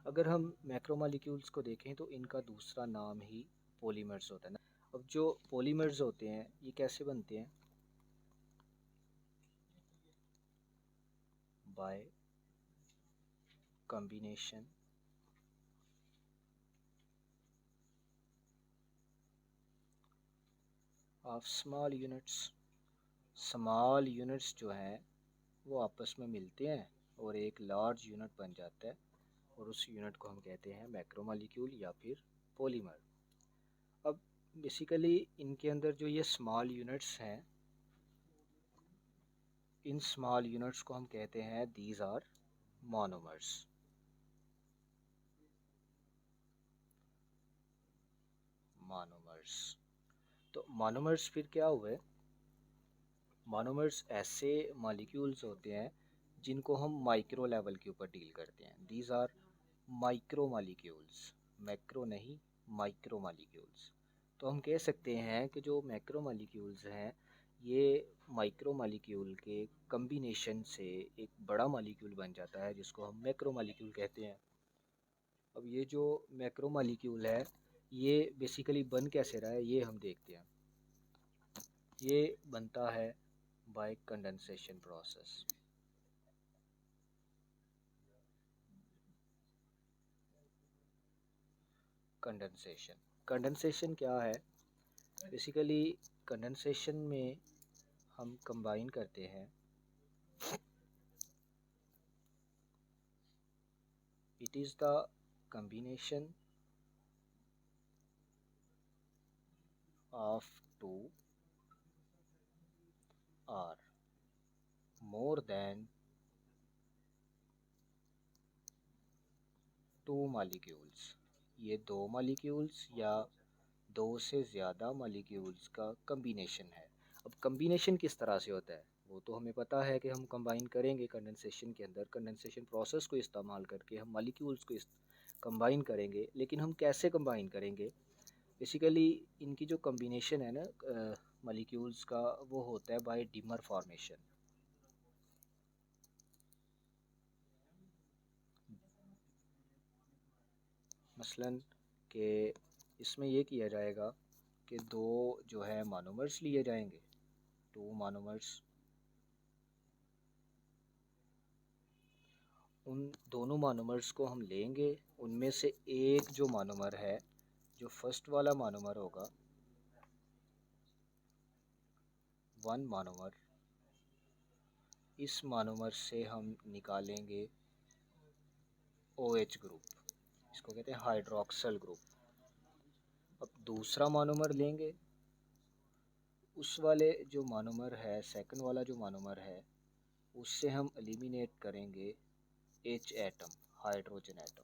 अगर हम मैक्रोमोलिक्यूल्स को देखें तो इनका दूसरा नाम ही पॉलीमर्स होता है ना। अब जो पॉलीमर्स होते हैं ये कैसे बनते हैं? Bye combination of small units. Small units जो हैं वो आपस में मिलते हैं और एक लार्ज यूनिट बन जाता है, और उस यूनिट को हम कहते हैं मैक्रोमोलिक्यूल या फिर पॉलीमर। अब बेसिकली इनके अंदर जो ये स्मॉल यूनिट्स हैं, इन स्मॉल यूनिट्स को हम कहते हैं दीज आर मोनोमर्स। मोनोमर्स। तो मोनोमर्स फिर क्या हुए? मोनोमर्स ऐसे मॉलिक्यूल्स होते हैं जिनको हम माइक्रो लेवल के ऊपर डील करते हैं। These are micro molecules, macro नहीं, माइक्रो मॉलिक्यूल्स। तो हम कह सकते हैं कि जो मैक्रो मॉलिक्यूल्स हैं ये माइक्रो मॉलिक्यूल के कम्बिनेशन से एक बड़ा मॉलिक्यूल बन जाता है जिसको हम मैक्रो मॉलिक्यूल कहते हैं। अब ये जो मैक्रो मॉलिक्यूल है ये बेसिकली बन कैसे रहा है ये हम देखते हैं। ये बनता है bye condensation process. Condensation, condensation क्या है? बेसिकली कंडेंसेशन में हम कंबाइन करते हैं, it is the combination of two or more than two molecules. ये दो मॉलिक्यूल्स या दो से ज़्यादा मॉलिक्यूल्स का कम्बिनेशन है। अब कम्बिनेशन किस तरह से होता है वो तो हमें पता है कि हम कंबाइन करेंगे कंडेंसेशन के अंदर, कंडेंसेशन प्रोसेस को इस्तेमाल करके हम मॉलिक्यूल्स को कंबाइन करेंगे। लेकिन हम कैसे कंबाइन करेंगे? बेसिकली इनकी जो कम्बिनेशन है ना मॉलिक्यूल्स का, वो होता है बाय डिमर फॉर्मेशन। मसलन कि इसमें ये किया जाएगा कि दो जो है मोनोमर्स लिए जाएंगे, टू मोनोमर्स। उन दोनों मोनोमर्स को हम लेंगे, उनमें से एक जो मोनोमर है, जो फर्स्ट वाला मोनोमर होगा, वन मोनोमर, इस मोनोमर से हम निकालेंगे OH ग्रुप, इसको कहते हैं हाइड्रोक्सल ग्रुप। अब दूसरा मोनोमर लेंगे, उस वाले जो मोनोमर है, सेकंड वाला जो मोनोमर है, उससे हम एलिमिनेट करेंगे H एटम, हाइड्रोजन एटम।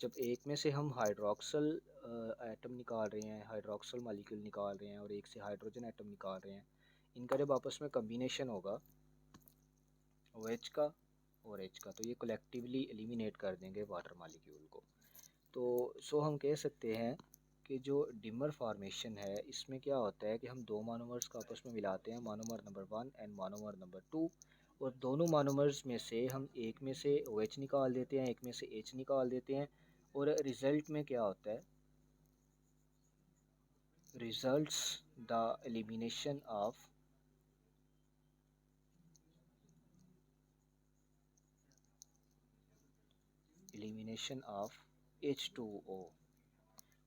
जब एक में से हम हाइड्रोक्सल एटम निकाल रहे हैं, हाइड्रोक्सल मॉलिक्यूल निकाल रहे हैं, और एक से हाइड्रोजन एटम निकाल रहे हैं, इनका जब आपस में कम्बिनेशन होगा OH का और H का, तो ये कलेक्टिवली एलिमिनेट कर देंगे वाटर मॉलिक्यूल को। तो हम कह सकते हैं कि जो डिमर फॉर्मेशन है इसमें क्या होता है कि हम दो मोनोमर्स को आपस में मिलाते हैं, monomer number 1 and monomer number 2, और दोनों मोनोमर्स में से हम एक में से OH निकाल देते हैं, एक में से H निकाल देते हैं, और रिज़ल्ट में क्या होता है? Results the elimination of H2O।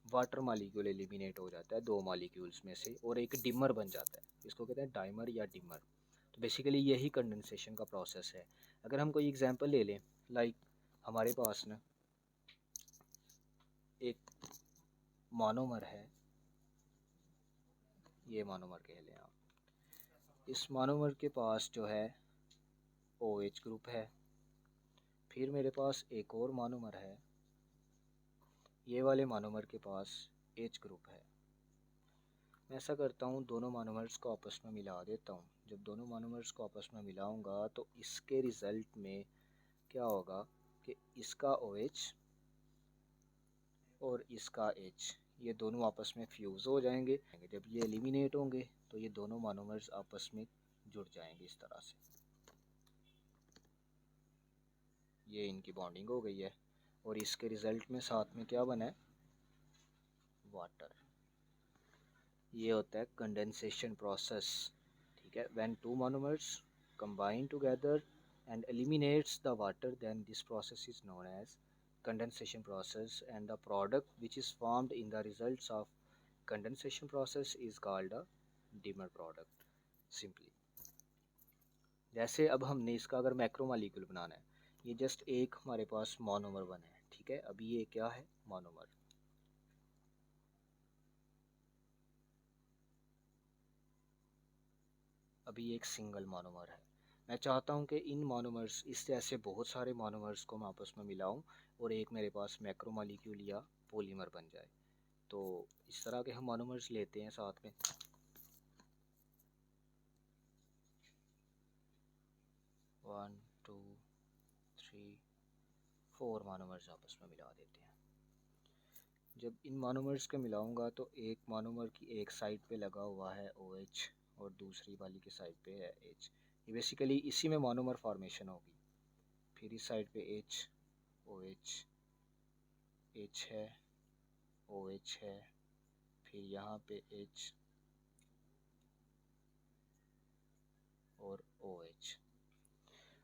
Water molecule eliminate हो जाता है दो मॉलिक्यूल्स में से, और एक डिमर बन जाता है, इसको कहते हैं डाइमर या डिमर। तो बेसिकली यही कंडेंसेशन का प्रोसेस है। अगर हम कोई एग्जांपल ले लें, लाइक हमारे पास ना एक मोनोमर है, ये मोनोमर कह लें आप। इस मोनोमर के पास जो है OH ग्रुप है, फिर मेरे पास एक और मोनोमर है, ये वाले मोनोमर के पास H ग्रुप है। मैं ऐसा करता हूँ, दोनों मोनोमर्स को आपस में मिला देता हूँ। जब दोनों मोनोमर्स को आपस में मिलाऊंगा तो इसके रिज़ल्ट में क्या होगा कि इसका OH और इसका H, ये दोनों आपस में फ्यूज़ हो जाएंगे। जब ये एलिमिनेट होंगे तो ये दोनों मोनोमर्स आपस में जुड़ जाएंगे इस तरह से। ये इनकी बॉन्डिंग हो गई है। और इसके रिज़ल्ट में साथ में क्या बना है, वाटर। ये होता है कंडेंसेशन प्रोसेस, ठीक है। When two monomers combine together and eliminates the water, then this process is known as condensation process, and the product which is formed in the results of condensation process is called a dimmer product simply। जैसे अब हमने इसका अगर macromolecule बनाना है, ये just एक हमारे पास monomer बना है, ठीक है। अभी ये क्या है, मोनोमर। अभी एक सिंगल मोनोमर है। मैं चाहता हूँ कि इन मोनोमर्स, इस जैसे बहुत सारे मोनोमर्स को मैं आपस में मिलाऊं और एक मेरे पास मैक्रोमोलीक्यूल या पॉलीमर बन जाए। तो इस तरह के हम मोनोमर्स लेते हैं साथ में। 1 2 3 4 मोनोमर्स आपस में मिला देते हैं। जब इन मोनोमर्स को मिलाऊंगा तो एक मोनोमर की एक साइड पे लगा हुआ है OH और दूसरी वाली की साइड पे है H। ये बेसिकली इसी में मोनोमर फॉर्मेशन होगी। फिर इस साइड पे H OH H है, OH है, फिर यहाँ पे H और OH।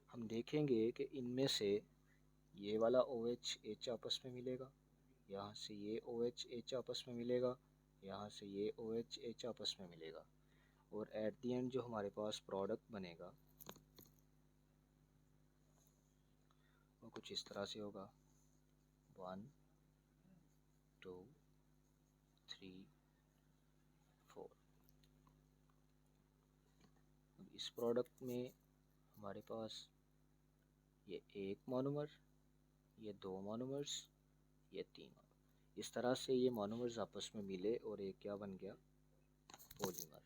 हम देखेंगे कि इनमें से ये वाला OH H आपस में मिलेगा, यहाँ से ये OH H आपस में मिलेगा, यहाँ से ये OH H आपस में मिलेगा, और एट दी एंड जो हमारे पास प्रोडक्ट बनेगा वो कुछ इस तरह से होगा। 1 2 3 4। अब इस प्रोडक्ट में हमारे पास ये एक मोनोमर, ये दो मोनोमर्स, ये तीन मोनोमर। इस तरह से ये मोनोमर्स आपस में मिले और एक क्या बन गया, पॉलीमर।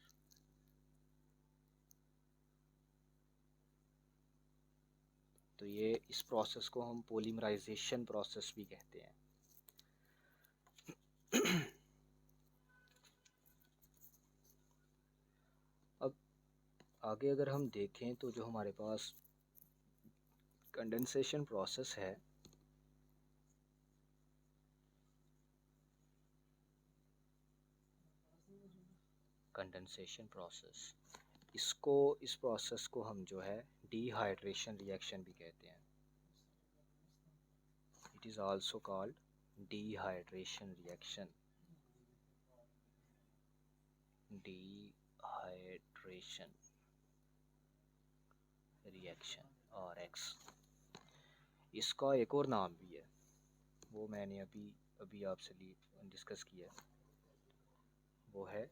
तो ये इस प्रोसेस को हम पॉलीमराइजेशन प्रोसेस भी कहते हैं। अब आगे अगर हम देखें तो जो हमारे पास कंडेंसेशन प्रोसेस है, कंडेंसेशन प्रोसेस, इस प्रोसेस को हम जो है डिहाइड्रेशन रिएक्शन भी कहते हैं। It is also called dehydration reaction, dehydration reaction और एक्स। इसका एक और नाम भी है, वो मैंने अभी अभी आपसे डिस्कस किया, वो है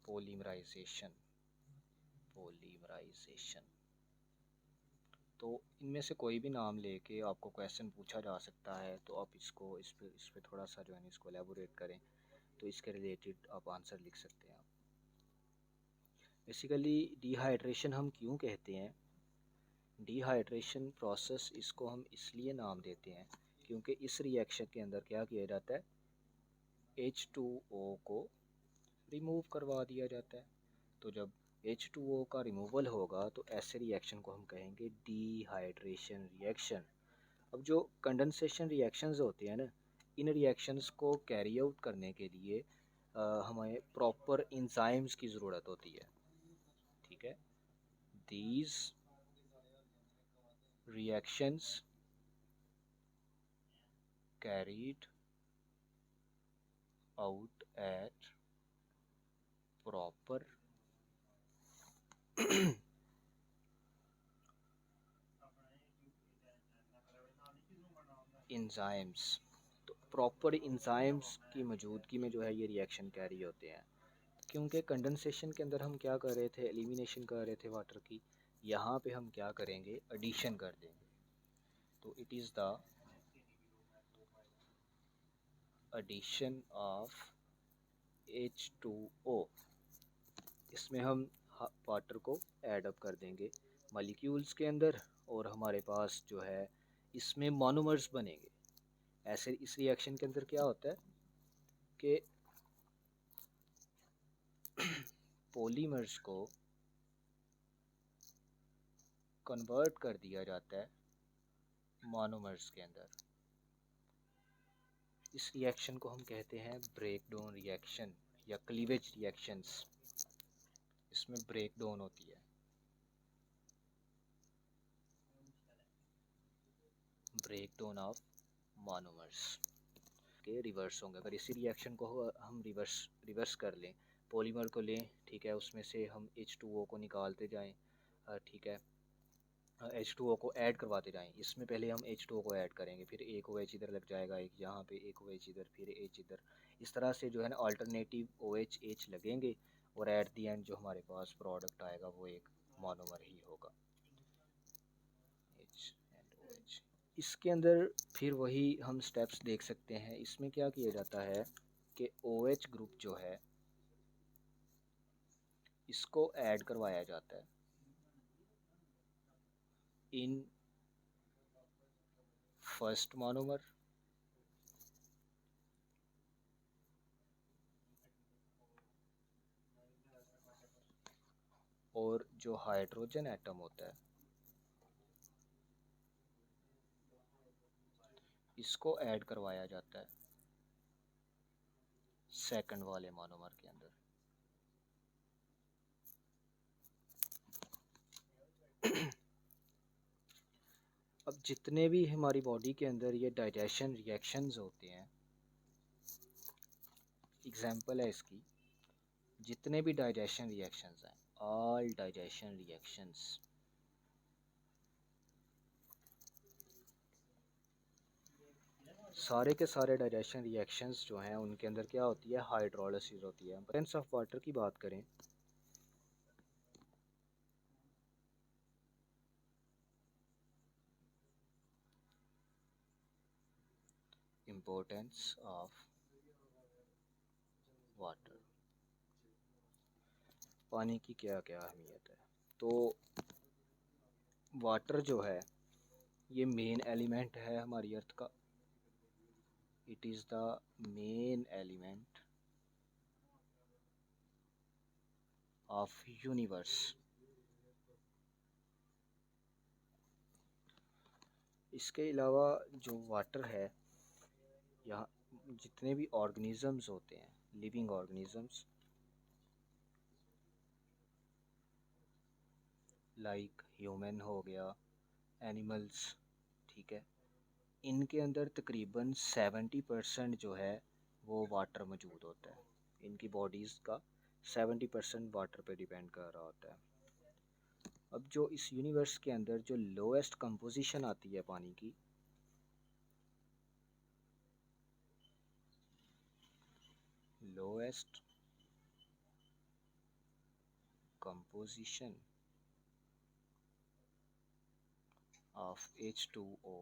पॉलीमराइजेशन। पॉलीमराइजेशन तो इनमें से कोई भी नाम लेके आपको क्वेश्चन पूछा जा सकता है, तो आप इस पे थोड़ा सा जो है इसको एलेबोरेट करें, तो इसके रिलेटेड आप आंसर लिख सकते हैं। आप बेसिकली डिहाइड्रेशन हम क्यों कहते हैं, डिहाइड्रेशन प्रोसेस इसको हम इसलिए नाम देते हैं क्योंकि इस रिएक्शन के अंदर क्या किया जाता है, H2O को रिमूव करवा दिया जाता है। तो जब H2O का रिमूवल होगा तो ऐसे रिएक्शन को हम कहेंगे डिहाइड्रेशन रिएक्शन। अब जो कंडेंसेशन रिएक्शंस होते हैं ना, इन रिएक्शंस को कैरी आउट करने के लिए हमें प्रॉपर इंजाइम्स की ज़रूरत होती है, ठीक है। These reactions carried out at proper enzymes। तो प्रॉपर इंजाइम्स की मौजूदगी में जो है ये रिएक्शन कैरी होते हैं। क्योंकि कंडेंसेशन के अंदर हम क्या कर रहे थे, एलिमिनेशन कर रहे थे वाटर की, यहाँ पे हम क्या करेंगे, एडिशन कर देंगे। तो it is the addition of H2O। इसमें हम वाटर को ऐड अप कर देंगे मॉलिक्यूल्स के अंदर, और हमारे पास जो है इसमें मोनोमर्स बनेंगे। ऐसे इस रिएक्शन के अंदर क्या होता है कि पॉलीमर्स को कन्वर्ट कर दिया जाता है मोनोमर्स के अंदर। इस रिएक्शन को हम कहते हैं ब्रेकडाउन रिएक्शन या क्लीवेज रिएक्शंस। इसमें ब्रेकडाउन होती है। ब्रेकडाउन ऑफ मोनोमर्स के रिवर्स होंगे। अगर इसी रिएक्शन को हम रिवर्स कर लें, पॉलीमर को लें, ठीक है, उसमें से हम H2O को निकालते जाएं, ठीक है, H2O को ऐड करवाते जाएं। इसमें पहले हम H2O को ऐड करेंगे, फिर एक OH इधर लग जाएगा, एक यहाँ पे, एक OH इधर, फिर H इधर। इस तरह से जो है ना अल्टरनेटिव OH H लगेंगे और एट दी एंड जो हमारे पास प्रोडक्ट आएगा वो एक मोनोमर ही होगा, H एंड OH। इसके अंदर फिर वही हम स्टेप्स देख सकते हैं। इसमें क्या किया जाता है कि OH ग्रुप जो है इसको ऐड करवाया जाता है इन फर्स्ट मोनोमर, और जो हाइड्रोजन एटम होता है इसको ऐड करवाया जाता है सेकंड वाले मोनोमर के अंदर। अब जितने भी हमारी बॉडी के अंदर ये डाइजेशन रिएक्शंस होते हैं, एग्जांपल है इसकी, जितने भी डाइजेशन रिएक्शंस हैं, ऑल डाइजेशन रिएक्शंस, सारे के सारे डाइजेशन रिएक्शंस जो हैं उनके अंदर क्या होती है, हाइड्रोलिसिस होती है। प्रेजेंस ऑफ वाटर की बात करें, इम्पोर्टेंस ऑफ वाटर, पानी की क्या क्या अहमियत है। तो वाटर जो है ये मेन एलिमेंट है हमारी अर्थ का। It is the main element of universe. इसके अलावा जो वाटर है, यहाँ जितने भी ऑर्गेनिजम्स होते हैं, लिविंग ऑर्गेनिजम्स लाइक ह्यूमन हो गया, एनिमल्स, ठीक है, इनके अंदर तकरीबन 70% जो है वो वाटर मौजूद होता है। इनकी बॉडीज़ का 70% वाटर पे डिपेंड कर रहा होता है। अब जो इस यूनिवर्स के अंदर जो लोएस्ट कंपोजिशन आती है पानी की, लोएस्ट कंपोजिशन ऑफ H2O,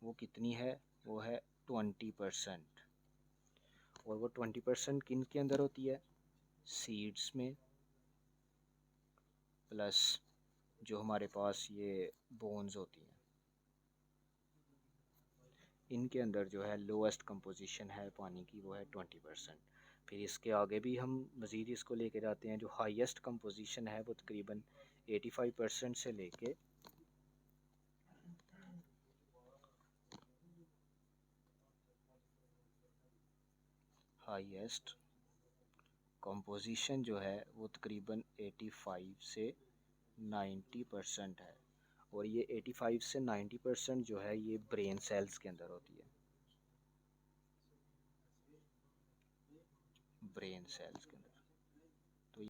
वो कितनी है, वो है 20%। और वो 20% किन के अंदर होती है, सीड्स में, प्लस जो हमारे पास ये बोन्स होती हैं इनके अंदर जो है लोएस्ट कंपोजिशन है पानी की, वो है 20%। फिर इसके आगे भी हम मज़ीद इसको लेके जाते हैं, जो हाईएस्ट कंपोजिशन है वो तकरीबन 85% से लेके हाईएस्ट कंपोजिशन जो है वो तकरीबन 85 से 90% है। और ये 85 से 90% जो है ये ब्रेन सेल्स के अंदर होती है, ब्रेन सेल्स के अंदर।